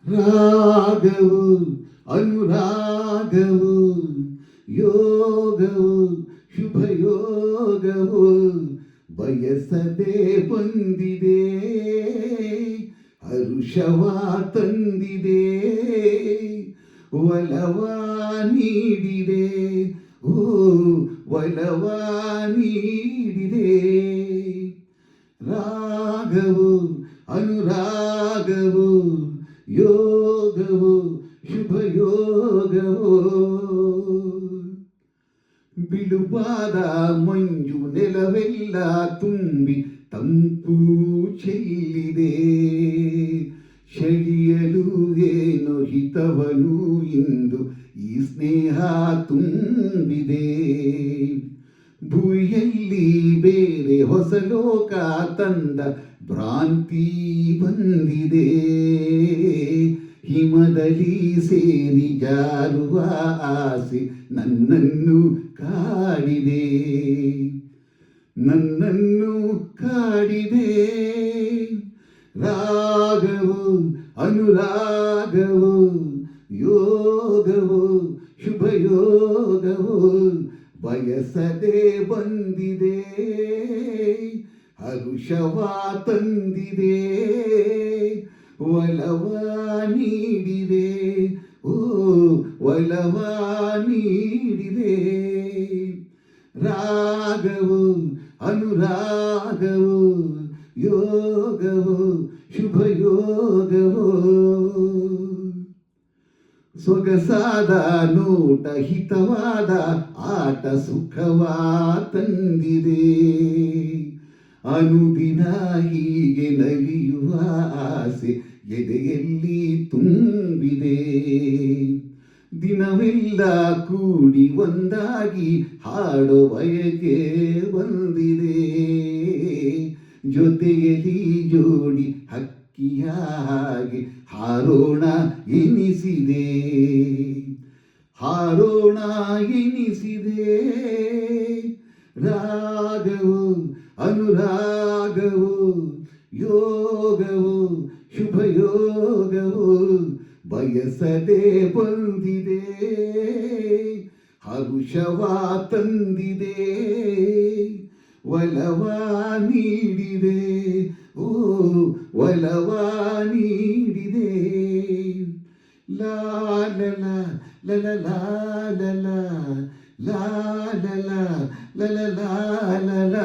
ರಾಗವು ಅನುರಾಗವು ಯೋಗವು ಶುಭಯೋಗವು ಬಯಸದೆ ಬಂದಿದೆ, ಹರುಷವ ತಂದಿದೆ, ಒಲವ ನೀಡಿದೆ, ಓ ಒಲವ ನೀಡಿದೆ. ರಾಗವು ಅನುರಾಗವು ಯೋಗವು ಶುಭಯೋಗವು ಬಿಳುಪಾದ ಮಂಜು ನೆಲವೆಲ್ಲ ತುಂಬಿ ತಂಪು ಚೆಲ್ಲಿದೆ, ಚಳಿಯಲು ಏನು ಹಿತವನು ಇಂದು ಈ ಸ್ನೇಹ ತುಂಬಿದೆ. ಭೂಮಿಯಲ್ಲಿ ಬೇರೆ ಹೊಸ ಲೋಕ ತಂದ ಭ್ರಾಂತಿ ಬಂದಿದೆ, ಹಿಮದಲ್ಲಿ ಸೇರಿ ಜಾರುವ ಆಸೆ ನನ್ನನ್ನು ಕಾಡಿದೆ, ನನ್ನನ್ನು ಕಾಡಿದೆ. ರಾಗವು ಅನುರಾಗವು ಯೋಗವು ಶುಭಯೋಗವು ಬಯಸದೆ ಬಂದಿದೆ, ಹರುಷವ ತಂದಿದೆ, ಒಲವ ನೀಡಿದೆ, ಓ ಒಲವ ನೀಡಿದೆ. ರಾಗವು ಅನುರಾಗವು ಯೋಗವು ಶುಭಯೋಗವು ಸೊಗಸಾದ ನೋಟ ಹಿತವಾದ ಆಟ ಸುಖವ ತಂದಿದೆ, ಅನುದಿನ ಹೀಗೆ ನಲಿಯುವ ಆಸೆ ಎದೆಯಲ್ಲಿ ತುಂಬಿದೆ. ದಿನವೆಲ್ಲ ಕೂಡಿ ಒಂದಾಗಿ ಹಾಡೋ ಬಯಕೆ ಬಂದಿದೆ, ಜೊತೆಯಲ್ಲಿ ಜೋಡಿ ಹಕ್ಕಿಯ ಹಾಗೆ ಹಾರೋಣ ಎನಿಸಿದೆ, ಹಾರೋಣ ಎನಿಸಿದೆ. ರಾಗವು ಅನುರಾಗವು ಯೋಗವು ಶುಭಯೋಗವು ಬಯಸದೆ ಬಂದಿದೆ, ಹರುಷವ ತಂದಿದೆ, ಒಲವ ನೀಡಿದೆ, ಓ ಒಲವ ನೀಡಿದೆ. ಲಾ ಲಲ ಲಲ ಲಲ ಲಾ ಲಲ ಲಲ ಲಲ ಲಲ